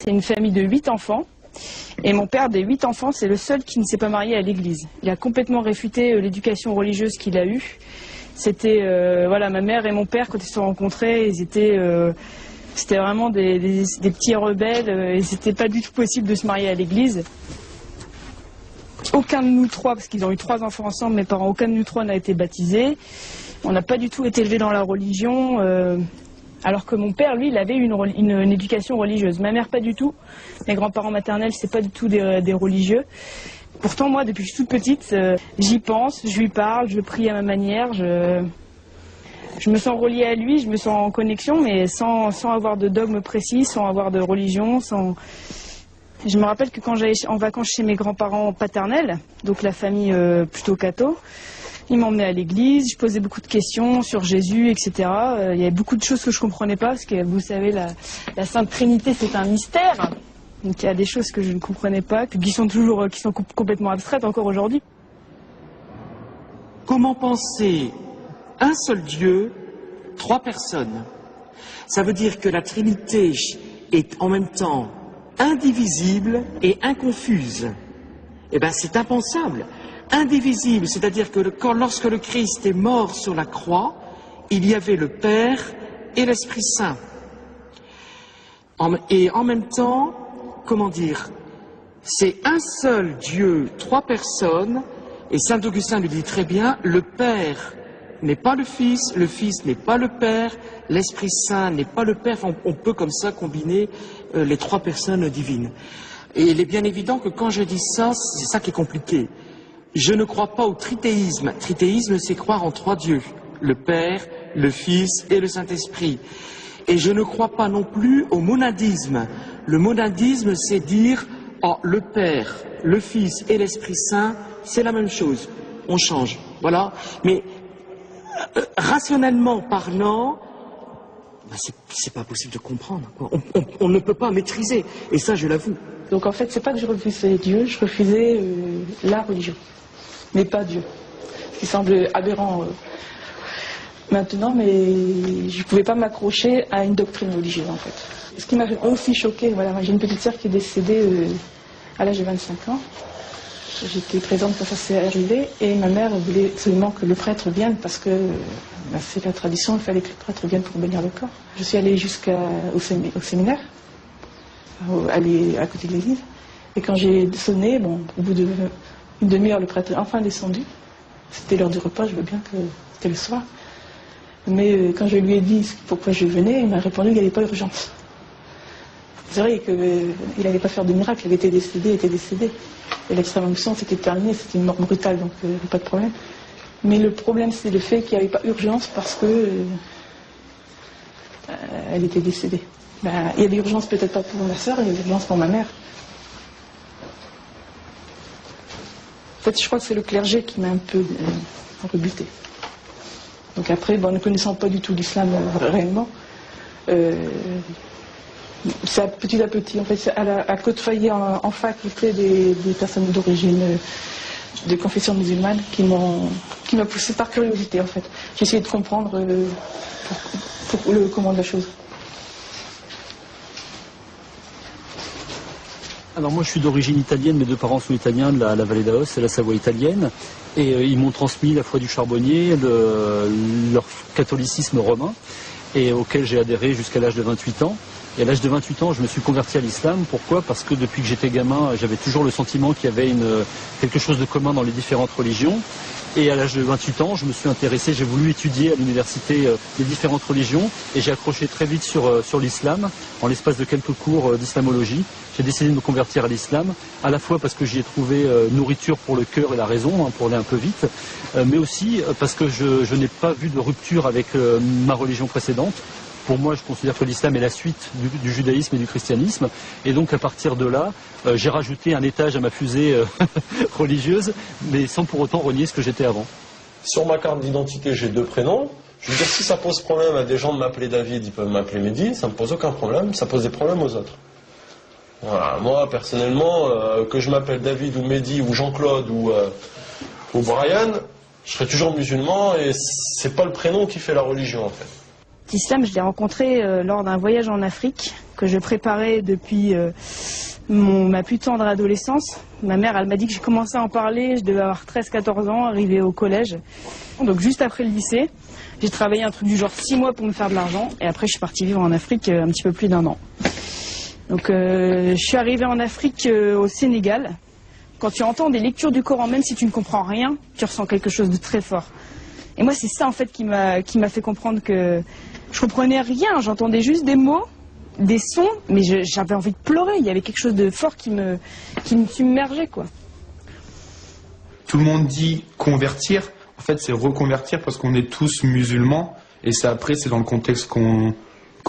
C'est une famille de 8 enfants. Et mon père, des 8 enfants, c'est le seul qui ne s'est pas marié à l'église. Il a complètement réfuté l'éducation religieuse qu'il a eue. C'était, voilà, ma mère et mon père, quand ils se sont rencontrés, ils étaient, c'était vraiment des petits rebelles. Et c'était pas du tout possible de se marier à l'église. Aucun de nous trois, parce qu'ils ont eu 3 enfants ensemble, mes parents, aucun de nous trois n'a été baptisé. On n'a pas du tout été élevés dans la religion. Alors que mon père, lui, il avait une éducation religieuse. Ma mère, pas du tout. Mes grands-parents maternels, c'est pas du tout des religieux. Pourtant, moi, depuis que je suis toute petite, j'y pense, je lui parle, je prie à ma manière. Je me sens reliée à lui, je me sens en connexion, mais sans avoir de dogme précis, sans avoir de religion, sans... Je me rappelle que quand j'allais en vacances chez mes grands-parents paternels, donc la famille plutôt catho, ils m'emmenaient à l'église, je posais beaucoup de questions sur Jésus, etc. Il y avait beaucoup de choses que je ne comprenais pas, parce que vous savez, la Sainte Trinité, c'est un mystère. Donc il y a des choses que je ne comprenais pas, qui sont complètement abstraites encore aujourd'hui. Comment penser un seul Dieu, 3 personnes? Ça veut dire que la Trinité est en même temps indivisible et inconfuse. Eh bien, c'est impensable. Indivisible, c'est-à-dire que lorsque le Christ est mort sur la croix, il y avait le Père et l'Esprit Saint. Et en même temps, comment dire, c'est un seul Dieu, 3 personnes, et Saint Augustin le dit très bien, le Père n'est pas le Fils n'est pas le Père, l'Esprit Saint n'est pas le Père. Enfin, on peut comme ça combiner les 3 personnes divines. Et il est bien évident que quand je dis ça, c'est ça qui est compliqué. Je ne crois pas au trithéisme. Trithéisme, c'est croire en 3 dieux, le Père, le Fils et le Saint-Esprit. Et je ne crois pas non plus au monadisme. Le monadisme, c'est dire, oh, le Père, le Fils et l'Esprit Saint, c'est la même chose. On change, voilà. Mais rationnellement parlant, ben c'est pas possible de comprendre, quoi. On ne peut pas maîtriser, et ça, je l'avoue. Donc en fait, c'est pas que je refusais Dieu, je refusais la religion, mais pas Dieu. Ce qui semble aberrant maintenant, mais je ne pouvais pas m'accrocher à une doctrine religieuse en fait. Ce qui m'a aussi choqué, voilà, j'ai une petite sœur qui est décédée à l'âge de 25 ans. J'étais présente quand ça s'est arrivé et ma mère voulait absolument que le prêtre vienne parce que c'est la tradition, il fallait que le prêtre vienne pour bénir le corps. Je suis allée jusqu'au séminaire, aller à côté de l'église, et quand j'ai sonné, bon, au bout d'une demi-heure, le prêtre est enfin descendu. C'était l'heure du repas, je veux bien que c'était le soir. Mais quand je lui ai dit pourquoi je venais, il m'a répondu qu'il n'y avait pas urgence. C'est vrai qu'il n'allait pas faire de miracle, il était décédé. Et l'extrême onction, c'était terminé, c'était une mort brutale, donc pas de problème. Mais le problème, c'est le fait qu'il n'y avait pas urgence parce que elle était décédée. Ben, il y avait urgence peut-être pas pour ma sœur, il y avait urgence pour ma mère. En fait, je crois que c'est le clergé qui m'a un peu rebuté. Donc après, bon, ne connaissant pas du tout l'islam réellement, c'est petit à petit, en fait, c'est à côtoyer en faculté des personnes d'origine, de confession musulmane, qui m'a poussé par curiosité, en fait. J'ai essayé de comprendre comment la chose. Alors moi je suis d'origine italienne, mes 2 parents sont italiens de la vallée d'Aos, c'est la Savoie italienne, et ils m'ont transmis la foi du charbonnier, leur catholicisme romain, et auquel j'ai adhéré jusqu'à l'âge de 28 ans. Et à l'âge de 28 ans, je me suis converti à l'islam. Pourquoi? Parce que depuis que j'étais gamin, j'avais toujours le sentiment qu'il y avait quelque chose de commun dans les différentes religions. Et à l'âge de 28 ans, je me suis intéressé, j'ai voulu étudier à l'université les différentes religions et j'ai accroché très vite sur l'islam, en l'espace de quelques cours d'islamologie. J'ai décidé de me convertir à l'islam, à la fois parce que j'y ai trouvé nourriture pour le cœur et la raison, pour aller un peu vite, mais aussi parce que je n'ai pas vu de rupture avec ma religion précédente. Pour moi, je considère que l'islam est la suite du judaïsme et du christianisme. Et donc, à partir de là, j'ai rajouté un étage à ma fusée religieuse, mais sans pour autant renier ce que j'étais avant. Sur ma carte d'identité, j'ai 2 prénoms. Je veux dire, si ça pose problème à des gens de m'appeler David, ils peuvent m'appeler Mehdi, ça ne me pose aucun problème, ça pose des problèmes aux autres. Voilà, moi, personnellement, que je m'appelle David ou Mehdi ou Jean-Claude ou Brian, je serai toujours musulman et c'est pas le prénom qui fait la religion, en fait. L'islam, je l'ai rencontré lors d'un voyage en Afrique que je préparais depuis ma plus tendre adolescence. Ma mère, elle m'a dit que j'ai commencé à en parler, je devais avoir 13-14 ans, arrivé au collège. Donc juste après le lycée, j'ai travaillé un truc du genre 6 mois pour me faire de l'argent. Et après, je suis partie vivre en Afrique un petit peu plus d'1 an. Donc je suis arrivée en Afrique au Sénégal. Quand tu entends des lectures du Coran, même si tu ne comprends rien, tu ressens quelque chose de très fort. Et moi, c'est ça en fait qui m'a fait comprendre que je comprenais rien. J'entendais juste des mots, des sons, mais j'avais envie de pleurer. Il y avait quelque chose de fort qui me submergeait, quoi. Tout le monde dit convertir. En fait, c'est reconvertir parce qu'on est tous musulmans. Et c'est après, c'est dans le contexte qu'on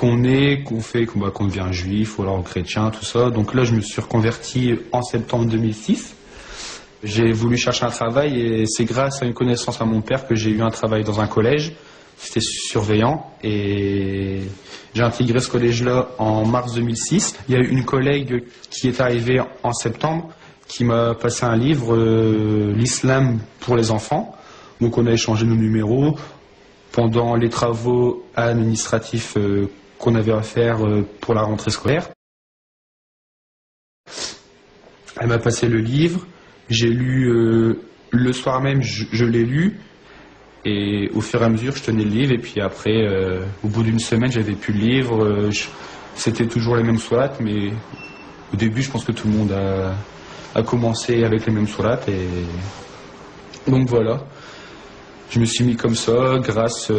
devient juif ou alors chrétien, tout ça. Donc là, je me suis reconverti en septembre 2006. J'ai voulu chercher un travail et c'est grâce à une connaissance à mon père que j'ai eu un travail dans un collège. C'était surveillant et j'ai intégré ce collège-là en mars 2006. Il y a eu une collègue qui est arrivée en septembre qui m'a passé un livre, l'islam pour les enfants. Donc on a échangé nos numéros pendant les travaux administratifs qu'on avait à faire pour la rentrée scolaire. Elle m'a passé le livre. J'ai lu le soir même, je l'ai lu et au fur et à mesure je tenais le livre et puis après au bout d'une semaine j'avais plus le livre, c'était toujours les mêmes sourates mais au début je pense que tout le monde a commencé avec les mêmes sourates et donc voilà, je me suis mis comme ça grâce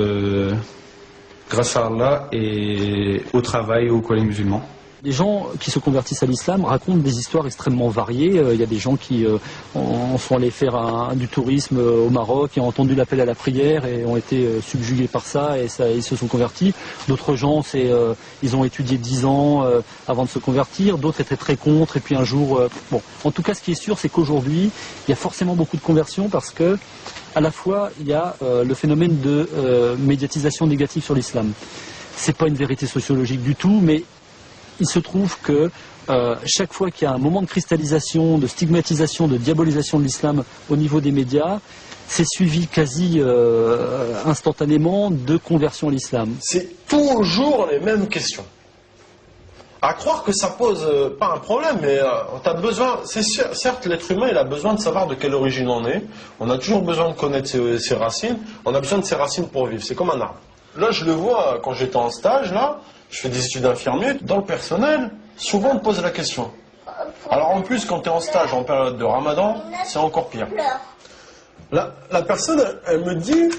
à Allah et au travail au collège musulman. Les gens qui se convertissent à l'islam racontent des histoires extrêmement variées. Il y a des gens qui sont allés faire du tourisme au Maroc et ont entendu l'appel à la prière et ont été subjugués par ça et ils se sont convertis. D'autres gens, ils ont étudié 10 ans avant de se convertir. D'autres étaient très contre et puis un jour... Bon, en tout cas, ce qui est sûr, c'est qu'aujourd'hui, il y a forcément beaucoup de conversions parce que à la fois, il y a le phénomène de médiatisation négative sur l'islam. C'est pas une vérité sociologique du tout, mais il se trouve que chaque fois qu'il y a un moment de cristallisation, de stigmatisation, de diabolisation de l'islam au niveau des médias, c'est suivi quasi instantanément de conversion à l'islam. C'est toujours les mêmes questions. À croire que ça pose pas un problème, mais t'as besoin, c'est sûr, certes l'être humain il a besoin de savoir de quelle origine on est, on a toujours besoin de connaître ses racines, on a besoin de ses racines pour vivre, c'est comme un arbre. Là je le vois quand j'étais en stage, là, je fais des études d'infirmier, dans le personnel, souvent on me pose la question. Alors en plus quand tu es en stage en période de Ramadan, c'est encore pire. La personne, elle me dit,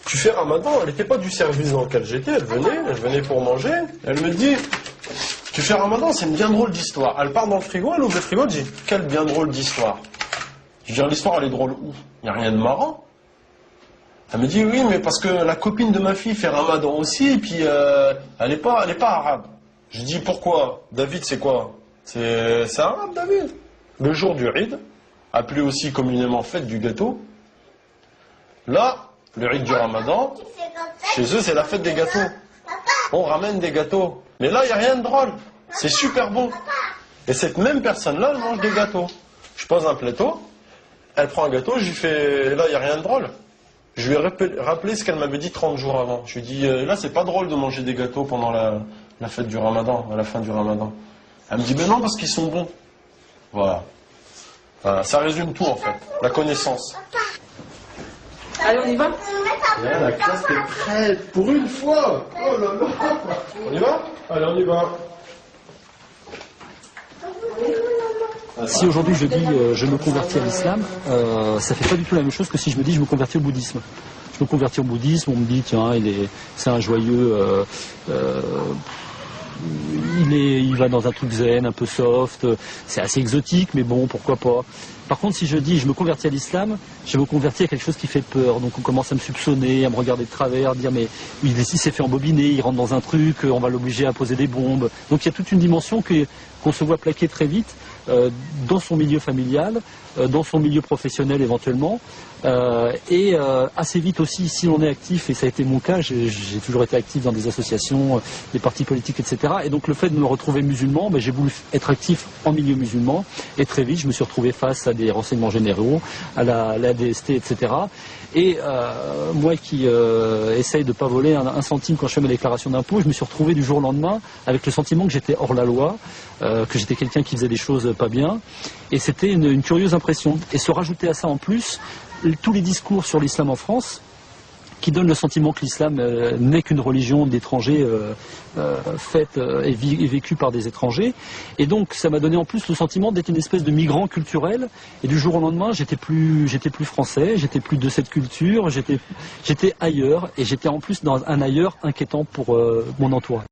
tu fais Ramadan, elle n'était pas du service dans lequel j'étais, elle venait pour manger, elle me dit, tu fais Ramadan, c'est une bien drôle d'histoire. Elle part dans le frigo, elle ouvre le frigo, elle dit, quelle bien drôle d'histoire. Je dis, l'histoire elle est drôle où? Il n'y a rien de marrant. Elle me dit, oui, mais parce que la copine de ma fille fait Ramadan aussi, et puis elle n'est pas arabe. Je dis, pourquoi? David, c'est quoi? C'est arabe, David. Le jour du Eid, appelé aussi communément fête du gâteau. Là, le Eid du Ramadan, chez eux, c'est la fête des gâteaux. On ramène des gâteaux. Mais là, il n'y a rien de drôle. C'est super bon. Et cette même personne-là, elle mange des gâteaux. Je pose un plateau, elle prend un gâteau, je lui fais, là, il n'y a rien de drôle. Je lui ai rappelé ce qu'elle m'avait dit 30 jours avant. Je lui ai dit, là, c'est pas drôle de manger des gâteaux pendant la fête du Ramadan, à la fin du Ramadan. Elle me dit, mais non, parce qu'ils sont bons. Voilà. Ça résume tout, en fait. La connaissance. Allez, on y va? Là, la classe est prête, pour une fois. Oh là là. On y va? Allez, on y va. Si aujourd'hui je dis je me convertis à l'islam, ça fait pas du tout la même chose que si je me dis je me convertis au bouddhisme. Je me convertis au bouddhisme, on me dit tiens c'est un joyeux, il va dans un truc zen, un peu soft, c'est assez exotique mais bon pourquoi pas. Par contre si je dis je me convertis à l'islam, je me convertis à quelque chose qui fait peur, donc on commence à me soupçonner, à me regarder de travers, dire mais il s'est fait embobiner, il rentre dans un truc, on va l'obliger à poser des bombes. Donc il y a toute une dimension qu'on se voit plaquer très vite dans son milieu familial, dans son milieu professionnel éventuellement, et assez vite aussi, si on est actif, et ça a été mon cas, j'ai toujours été actif dans des associations, des partis politiques, etc. Et donc le fait de me retrouver musulman, j'ai voulu être actif en milieu musulman, et très vite je me suis retrouvé face à des renseignements généraux, à la DST, etc. Et moi qui essaye de ne pas voler un centime quand je fais ma déclaration d'impôt, je me suis retrouvé du jour au lendemain avec le sentiment que j'étais hors la loi, que j'étais quelqu'un qui faisait des choses pas bien. Et c'était une curieuse impression. Et se rajouter à ça en plus, tous les discours sur l'islam en France, qui donnent le sentiment que l'islam n'est qu'une religion d'étrangers faite et vécue par des étrangers. Et donc ça m'a donné en plus le sentiment d'être une espèce de migrant culturel. Et du jour au lendemain, j'étais plus français, j'étais plus de cette culture, j'étais ailleurs. Et j'étais en plus dans un ailleurs inquiétant pour mon entourage.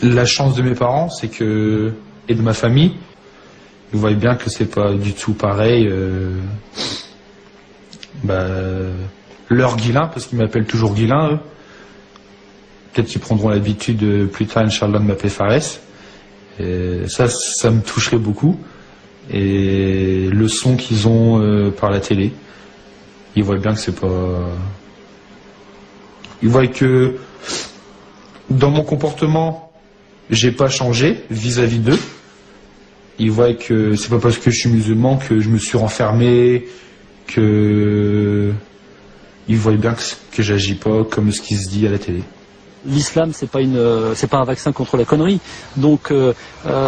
La chance de mes parents, c'est que, et de ma famille, ils voient bien que c'est pas du tout pareil. Leur Guilain, parce qu'ils m'appellent toujours Guilain, eux. Peut-être qu'ils prendront l'habitude plus tard, Inch'Allah, de m'appeler Fares. Et ça me toucherait beaucoup. Et le son qu'ils ont par la télé, ils voient bien que c'est pas... Ils voient que dans mon comportement, j'ai pas changé vis-à-vis d'eux. Ils voient que c'est pas parce que je suis musulman que je me suis renfermé, que ils voient bien que j'agis pas comme ce qui se dit à la télé. L'islam, c'est pas un vaccin contre la connerie. Donc,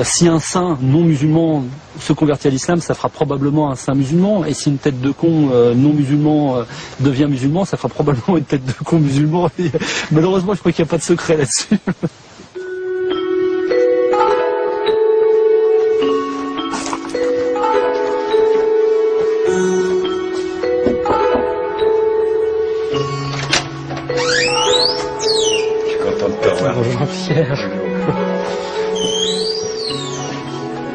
si un saint non musulman se convertit à l'islam, ça fera probablement un saint musulman. Et si une tête de con non musulman devient musulman, ça fera probablement une tête de con musulman. Et, malheureusement, je crois qu'il n'y a pas de secret là-dessus.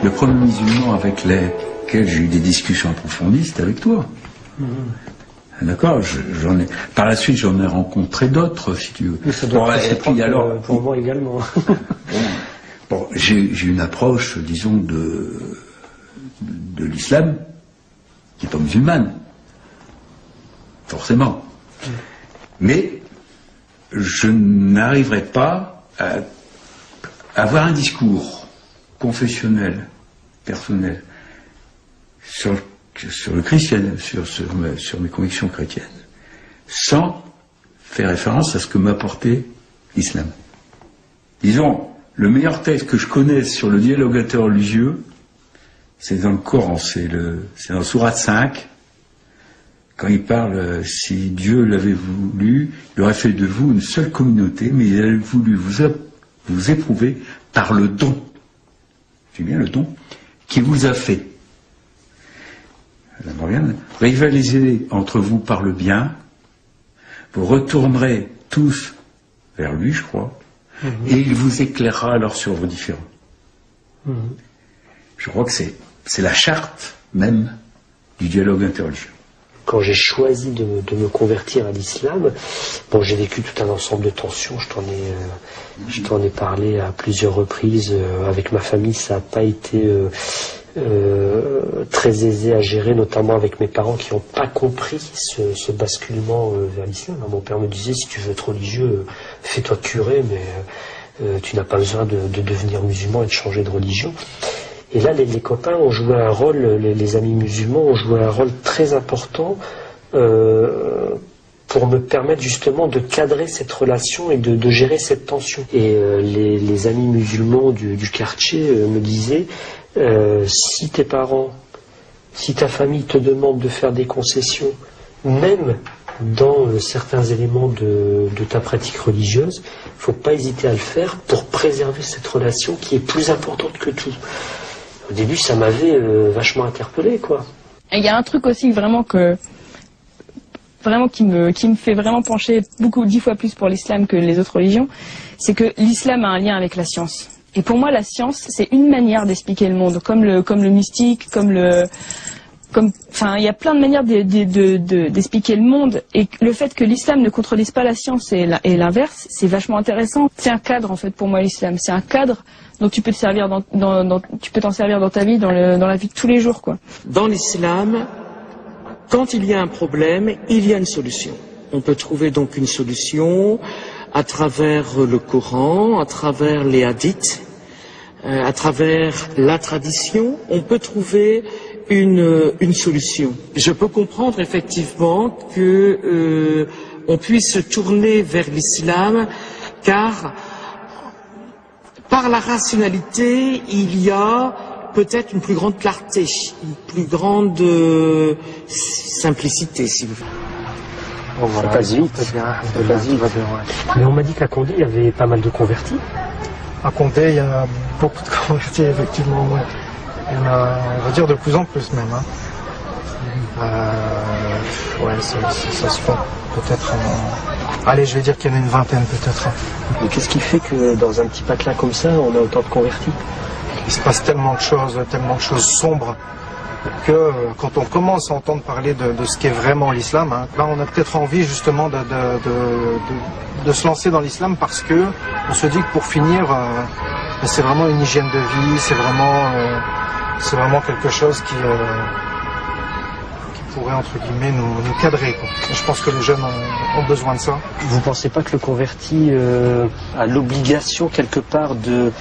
Le premier musulman avec lequel j'ai eu des discussions approfondies, c'était avec toi. D'accord, par la suite, j'en ai rencontré d'autres, si tu veux. Mais ça doit être pour moi également. J'ai une approche, disons, de l'islam qui n'est pas musulmane. Forcément. Mais je n'arriverai pas à avoir un discours confessionnel, personnel, sur le christianisme, sur mes convictions chrétiennes, sans faire référence à ce que m'a apporté l'islam. Disons, le meilleur texte que je connaisse sur le dialogue interreligieux, c'est dans le Coran, c'est dans Sourate 5, quand il parle, si Dieu l'avait voulu, il aurait fait de vous une seule communauté, mais il a voulu vous éprouver par le don. C'est bien le don qu'il vous a fait. Rivalisez entre vous par le bien, vous retournerez tous vers lui, je crois, et il vous éclairera alors sur vos différends. Je crois que c'est la charte même du dialogue interreligieux. Quand j'ai choisi de me convertir à l'islam, j'ai vécu tout un ensemble de tensions, je t'en ai parlé à plusieurs reprises. Avec ma famille, ça n'a pas été très aisé à gérer, notamment avec mes parents qui n'ont pas compris ce basculement vers l'islam. Mon père me disait, si tu veux être religieux, fais-toi curé, mais tu n'as pas besoin de devenir musulman et de changer de religion. Et là, les copains ont joué un rôle, les amis musulmans ont joué un rôle très important pour me permettre justement de cadrer cette relation et de gérer cette tension. Et les amis musulmans du quartier me disaient, si tes parents, si ta famille te demande de faire des concessions, même dans certains éléments de ta pratique religieuse, il ne faut pas hésiter à le faire pour préserver cette relation qui est plus importante que tout. Au début, ça m'avait vachement interpellé, quoi. Il y a un truc aussi vraiment qui me fait vraiment pencher 10 fois plus pour l'islam que les autres religions, c'est que l'islam a un lien avec la science. Et pour moi, la science, c'est une manière d'expliquer le monde, comme le mystique, comme il y a plein de manières d'expliquer le monde, et le fait que l'islam ne contredise pas la science et l'inverse, c'est vachement intéressant. C'est un cadre en fait pour moi l'islam, c'est un cadre dont tu peux te servir tu peux t'en servir dans ta vie, dans la vie de tous les jours, quoi. Dans l'islam, quand il y a un problème, il y a une solution. On peut trouver donc une solution à travers le Coran, à travers les hadiths, à travers la tradition, on peut trouver une solution. Je peux comprendre effectivement que on puisse se tourner vers l'islam, car par la rationalité, il y a peut-être une plus grande clarté, une plus grande simplicité, si vous voulez. Bon, voilà, ça passe vite. Mais on m'a dit qu'à Condé, il y avait pas mal de convertis. À Condé, il y a beaucoup de convertis, effectivement. Ouais. Il y en a, on va dire, de plus en plus même. Ouais, ça se fait peut-être. Allez, je vais dire qu'il y en a une vingtaine peut-être. Mais qu'est-ce qui fait que dans un petit patelin comme ça, on a autant de convertis? Il se passe tellement de choses sombres, que quand on commence à entendre parler de ce qu'est vraiment l'islam, là on a peut-être envie justement de se lancer dans l'islam, parce que on se dit que pour finir, c'est vraiment une hygiène de vie, c'est vraiment quelque chose qui pourrait entre guillemets nous cadrer, quoi. Et je pense que les jeunes ont besoin de ça. Vous pensez pas que le converti a l'obligation quelque part de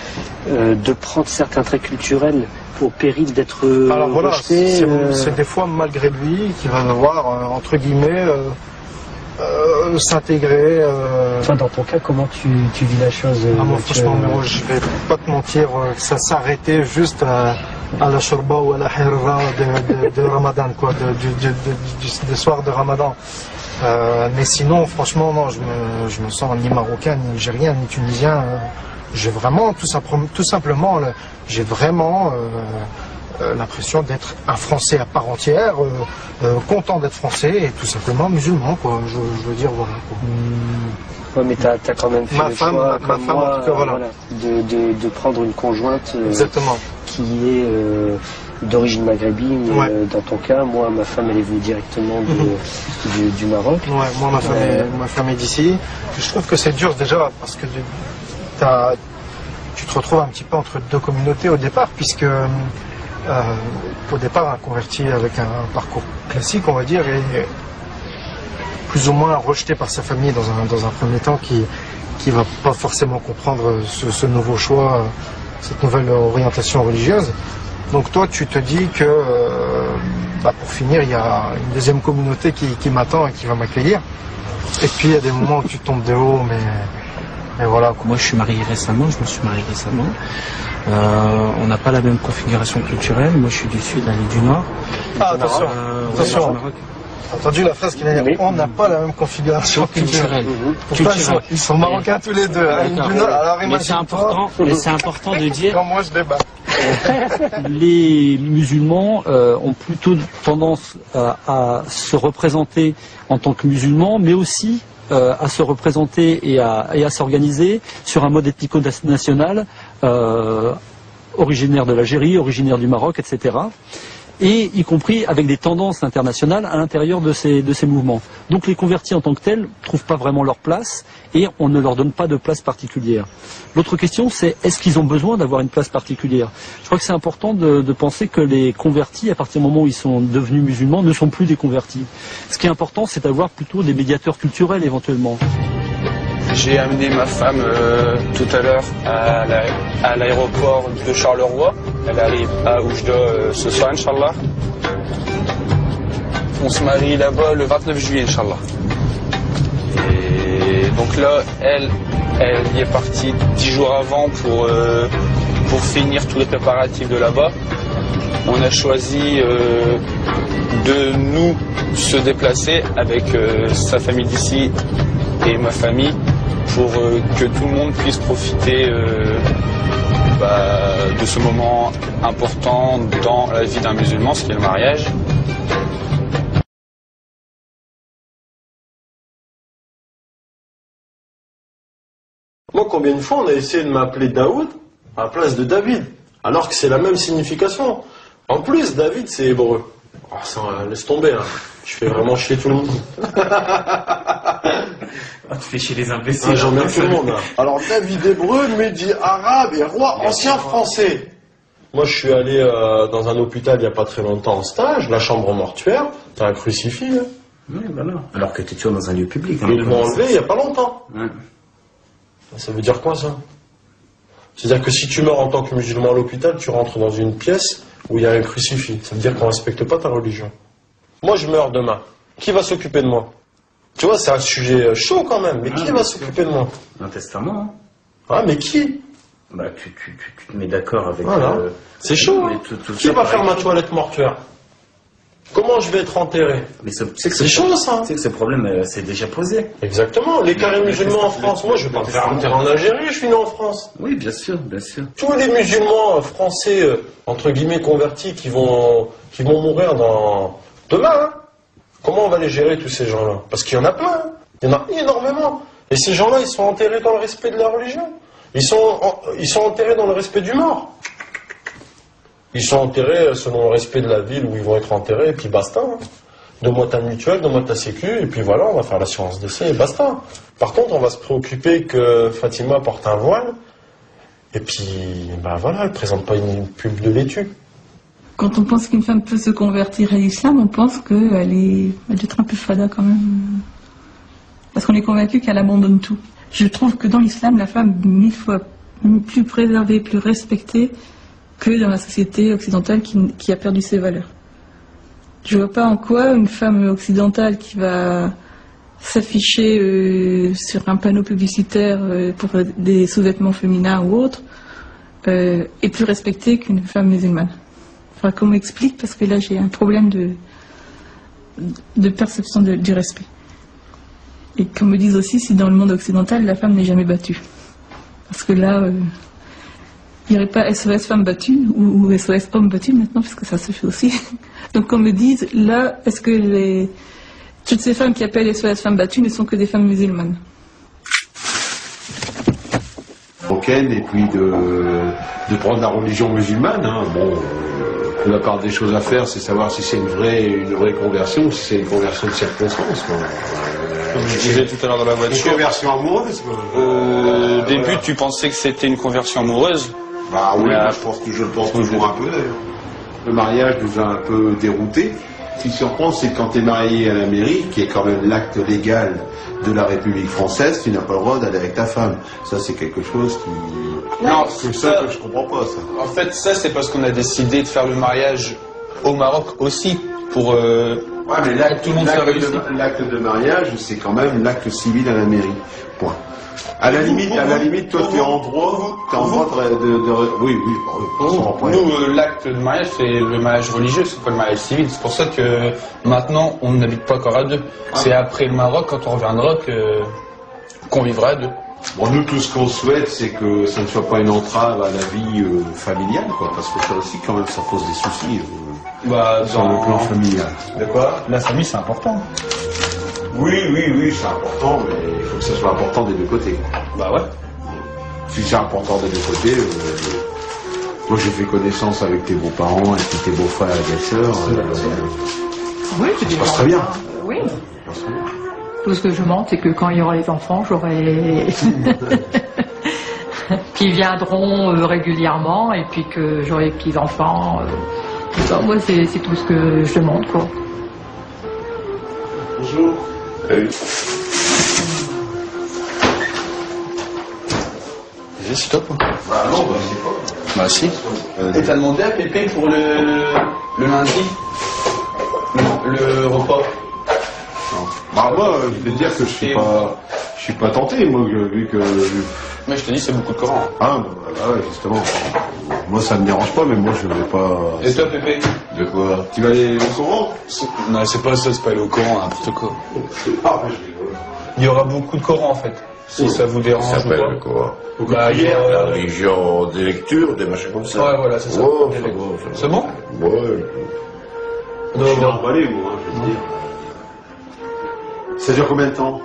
prendre certains traits culturels au péril d'être rejeté? C'est des fois malgré lui qu'il va devoir entre guillemets s'intégrer. Toi, dans ton cas, comment tu vis la chose? Moi, franchement, je vais pas te mentir, ça s'arrêtait juste à la shorba ou à la hirra de Ramadan, quoi, du soir de Ramadan. Mais sinon, franchement, non, je me sens ni marocain, ni algérien, ni tunisien. J'ai vraiment, tout simplement, j'ai vraiment l'impression d'être un Français à part entière, content d'être Français et tout simplement musulman, quoi. Je veux dire, voilà, quoi. Ouais, mais t'as quand même fait le choix, comme moi, en tout cas, voilà. de prendre une conjointe exactement. Qui est d'origine maghrébine. Ouais. Dans ton cas, moi, ma femme, elle est venue directement du Maroc. Ouais, moi, ma femme est d'ici. Je trouve que c'est dur déjà parce que tu te retrouves un petit peu entre deux communautés au départ, puisque au départ, un converti avec un parcours classique, on va dire, est plus ou moins rejeté par sa famille dans un premier temps, qui va pas forcément comprendre ce nouveau choix, cette nouvelle orientation religieuse. Donc toi, tu te dis que pour finir, il y a une deuxième communauté qui m'attend et qui va m'accueillir. Et puis il y a des moments où tu tombes de haut, mais voilà. Moi, je me suis marié récemment. On n'a pas la même configuration culturelle. Moi, je suis du sud, elle est du nord. Attention, attention. Entendu la phrase qu'il a dit, on n'a pas la même configuration culturelle. Pourtant, ils sont marocains tous les deux. Mais c'est important de dire. Quand moi je débat. Les musulmans ont plutôt tendance à se représenter en tant que musulmans, mais aussi à se représenter et à s'organiser sur un mode ethnico-national originaire de l'Algérie, originaire du Maroc, etc. Et y compris avec des tendances internationales à l'intérieur de ces mouvements. Donc les convertis en tant que tels ne trouvent pas vraiment leur place et on ne leur donne pas de place particulière. L'autre question, c'est est-ce qu'ils ont besoin d'avoir une place particulière? Je crois que c'est important de penser que les convertis, à partir du moment où ils sont devenus musulmans, ne sont plus des convertis. Ce qui est important, c'est d'avoir plutôt des médiateurs culturels éventuellement. J'ai amené ma femme tout à l'heure à l'aéroport de Charleroi. Elle arrive à Oujda ce soir, Inch'Allah. On se marie là-bas le 29 juillet, Inch'Allah. Et donc là, elle y est partie 10 jours avant pour finir tous les préparatifs de là-bas. On a choisi de nous se déplacer avec sa famille d'ici et ma famille, pour que tout le monde puisse profiter de ce moment important dans la vie d'un musulman, ce qui est le mariage. Moi, combien de fois on a essayé de m'appeler Daoud à la place de David, alors que c'est la même signification. En plus, David, c'est hébreu. Oh, ça, laisse tomber, hein. Je fais vraiment chier tout le monde. Tu fais chier les imbéciles. Ah, j'emmerde tout le monde. Hein. Alors, David Hébreu, Mehdi arabe et roi ancien français. Moi, je suis allé dans un hôpital il n'y a pas très longtemps en stage, la chambre mortuaire, t'as un crucifix. Hein. Oui, voilà. Alors que tu es toujours dans un lieu public. Hein, ils l'ont enlevé il n'y a pas longtemps. Ouais. Ça veut dire quoi, ça? C'est-à-dire que si tu meurs en tant que musulman à l'hôpital, tu rentres dans une pièce où il y a un crucifix. Ça veut dire qu'on ne respecte pas ta religion. Moi, je meurs demain. Qui va s'occuper de moi? Tu vois, c'est un sujet chaud quand même. Mais qui va s'occuper de moi? Un testament. Hein. Ah, mais qui? Bah, tu te mets d'accord avec... Voilà. C'est chaud. Hein. Qui va faire ma toilette mortuaire? Comment je vais être enterré? Mais c'est chaud, ça. Tu sais que ce problème s'est déjà posé. Exactement. Les carrés musulmans en France. Moi, je vais pas me faire enterrer en Algérie, je suis né en France. Oui, bien sûr, bien sûr. Tous les musulmans français, entre guillemets, convertis, qui vont mourir demain, hein. Comment on va les gérer, tous ces gens-là? Parce qu'il y en a plein. Hein. Il y en a énormément. Et ces gens-là, ils sont enterrés dans le respect de la religion. Ils sont enterrés dans le respect du mort. Ils sont enterrés selon le respect de la ville où ils vont être enterrés, et puis basta. Hein. Donne-moi ta mutuelle, donne-moi ta sécu, et puis voilà, on va faire l'assurance décès, et basta. Par contre, on va se préoccuper que Fatima porte un voile, et puis, bah voilà, elle ne présente pas une pub de laitue. Quand on pense qu'une femme peut se convertir à l'islam, on pense qu'elle doit être un peu fada quand même. Parce qu'on est convaincu qu'elle abandonne tout. Je trouve que dans l'islam, la femme est 1000 fois plus préservée, plus respectée que dans la société occidentale qui a perdu ses valeurs. Je vois pas en quoi une femme occidentale qui va s'afficher sur un panneau publicitaire pour des sous-vêtements féminins ou autres est plus respectée qu'une femme musulmane. Enfin, qu'on m'explique, parce que là j'ai un problème de perception du respect. Et qu'on me dise aussi si dans le monde occidental la femme n'est jamais battue. Parce que là, il n'y aurait pas SOS femme battue ou SOS homme battu maintenant, parce que ça se fait aussi. Donc qu'on me dise, là, est-ce que toutes ces femmes qui appellent SOS femmes battues ne sont que des femmes musulmanes? Et puis de prendre la religion musulmane. Hein. Bon, la part des choses à faire, c'est savoir si c'est une vraie conversion ou si c'est une conversion de circonstance. Comme je disais tout à l'heure dans la voiture. Une conversion amoureuse. Au début, tu pensais que c'était une conversion amoureuse? Bah oui, je le pense toujours un peu d'ailleurs. Le mariage nous a un peu déroutés. Ce qui surprend, c'est que quand tu es marié à la mairie, qui est quand même l'acte légal de la République française, tu n'as pas le droit d'aller avec ta femme. Ça, c'est quelque chose qui... Non, c'est ça que je comprends pas, ça. En fait, ça, c'est parce qu'on a décidé de faire le mariage au Maroc aussi, pour ouais, mais l'acte de mariage, c'est quand même l'acte civil à la mairie. Point. À la limite, toi, tu es en droit de... Oui. Nous, l'acte de mariage, c'est le mariage religieux, c'est pas le mariage civil. C'est pour ça que maintenant, on n'habite pas encore à deux. C'est après le Maroc, quand on reviendra, qu'on vivra à deux. Bon, nous, tout ce qu'on souhaite, c'est que ça ne soit pas une entrave à la vie familiale, quoi. Parce que ça aussi, quand même, ça pose des soucis sur le plan familial. De quoi? La famille, c'est important. Oui, c'est important, mais il faut que ça soit important des deux côtés. Bah ouais. Si c'est important des deux côtés, moi j'ai fait connaissance avec tes beaux-parents et puis tes beaux-frères et belles-sœurs. Oui, ça se passe très bien. Oui. Tout ce que je demande, c'est que quand il y aura les enfants, j'aurai... qui viendront régulièrement, et puis que j'aurai les petits-enfants. Moi, c'est tout ce que je demande, quoi. Bonjour. C'est top. Bah non, c'est pas. Bah si. Et t'as demandé à Pépé pour le lundi le repas? Non. Bah moi, je vais dire que je suis pas tenté, moi, vu que... Mais je te dis, c'est beaucoup de Coran. Ah, bah ouais, justement. Moi, ça me dérange pas, mais moi, je vais pas... Et toi, Pépé? De quoi? Tu vas aller au Coran? Non, c'est pas ça, c'est pas aller au Coran, n'importe quoi. Ah, mais je rigole. Il y aura beaucoup de Coran, en fait. Si ça vous dérange. Ça s'appelle le Coran. Bah, la religion des lectures, des machins comme ça. Ouais, voilà, c'est ça. Oh, c'est bon? Ouais. Je suis emballé, moi, je veux dire. Ça dure combien de temps?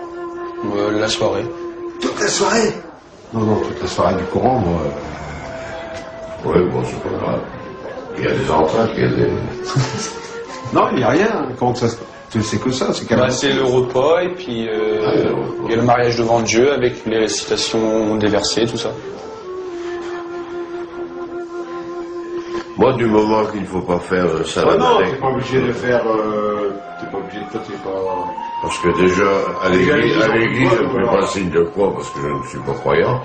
La soirée. Toute la soirée? Non, toute la soirée du Coran, moi... Ouais, bon, c'est pas grave. Il y a des entrées, il y a des... Non, il n'y a rien. Comment ça se... C'est que ça, c'est Bah, c'est le repas et puis il y a le mariage devant Dieu avec les récitations des versets, tout ça. Moi, du moment qu'il ne faut pas faire ça. Ah non, t'es pas obligé de faire. T'es pas obligé de. T'es pas. Parce que déjà, à l'église, je ne fais pas signe de croix parce que je ne suis pas croyant.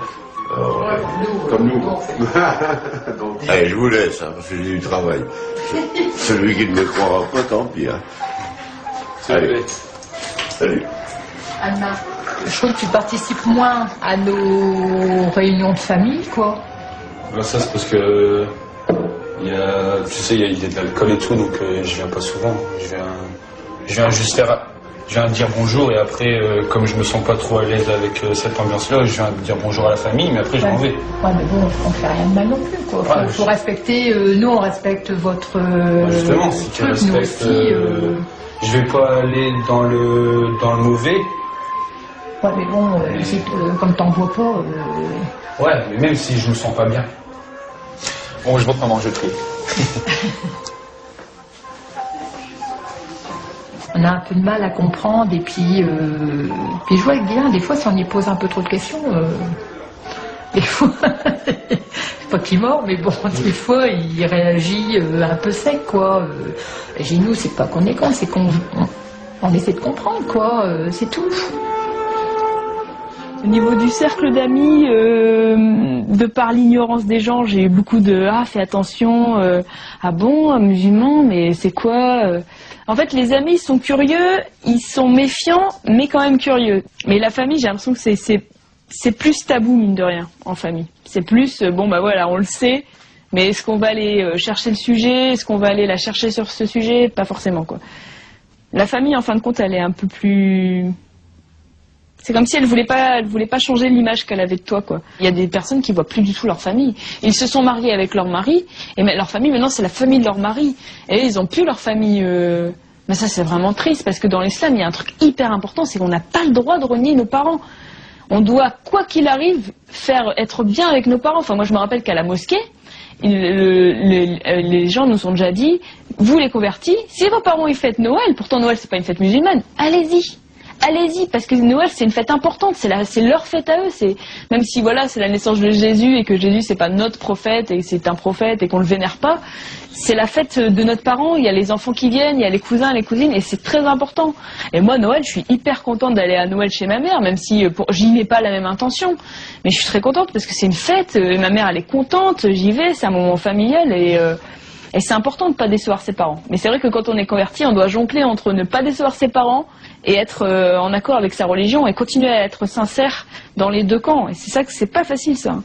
Comme nous. Allez, je vous laisse, hein, parce que j'ai du travail. Celui qui ne me croira pas, tant pis. Hein. Allez. Salut. Anna, je trouve que tu participes moins à nos réunions de famille, quoi. Bah, ça, c'est parce que. Tu sais, il y a de l'alcool et tout, donc je viens pas souvent. Je viens juste faire. Je viens dire bonjour et après, comme je me sens pas trop à l'aise avec cette ambiance-là, je viens dire bonjour à la famille, mais après je m'en vais. Ouais, mais bon, on fait rien de mal non plus, quoi. Faut respecter, nous on respecte votre. Justement, si tu respectes, je vais pas aller dans le mauvais. Ouais, mais bon, comme t'en vois pas. Ouais, mais même si je me sens pas bien. Bon, je rentre maman, je trie. On a un peu de mal à comprendre et puis je vois que bien, des fois, si on y pose un peu trop de questions, des fois, c'est pas qu'il mord, mais bon, des fois, il réagit un peu sec, quoi. Chez nous, c'est pas qu'on est con, c'est qu'on essaie de comprendre, quoi, c'est tout. Au niveau du cercle d'amis, de par l'ignorance des gens, j'ai eu beaucoup de « ah, fais attention, ah bon, un musulman, mais c'est quoi ?» En fait, les amis, ils sont curieux, ils sont méfiants, mais quand même curieux. Mais la famille, j'ai l'impression que c'est plus tabou, mine de rien, en famille. C'est plus, bon bah voilà, on le sait, mais est-ce qu'on va aller chercher le sujet? Est-ce qu'on va aller la chercher sur ce sujet? Pas forcément, quoi. La famille, en fin de compte, elle est un peu plus... C'est comme si elle voulait pas changer l'image qu'elle avait de toi, quoi. Il y a des personnes qui voient plus du tout leur famille. Ils se sont mariés avec leur mari, et leur famille, maintenant, c'est la famille de leur mari. Et ils ont plus leur famille. Mais ça, c'est vraiment triste, parce que dans l'islam, il y a un truc hyper important, c'est qu'on n'a pas le droit de renier nos parents. On doit, quoi qu'il arrive, être bien avec nos parents. Enfin, moi, je me rappelle qu'à la mosquée, les gens nous ont déjà dit, vous les convertis, si vos parents ils fêtent Noël, pourtant Noël, c'est pas une fête musulmane, allez-y. Allez-y, parce que Noël c'est une fête importante, c'est leur fête à eux, même si voilà c'est la naissance de Jésus et que Jésus c'est pas notre prophète et c'est un prophète et qu'on le vénère pas, c'est la fête de notre parent, il y a les enfants qui viennent, il y a les cousins, les cousines et c'est très important. Et moi Noël, je suis hyper contente d'aller à Noël chez ma mère, même si j'y n'ai pas la même intention, mais je suis très contente parce que c'est une fête, et ma mère elle est contente, j'y vais, c'est un moment familial et c'est important de ne pas décevoir ses parents. Mais c'est vrai que quand on est converti, on doit jongler entre ne pas décevoir ses parents et être en accord avec sa religion et continuer à être sincère dans les deux camps. Et c'est ça que c'est pas facile, ça.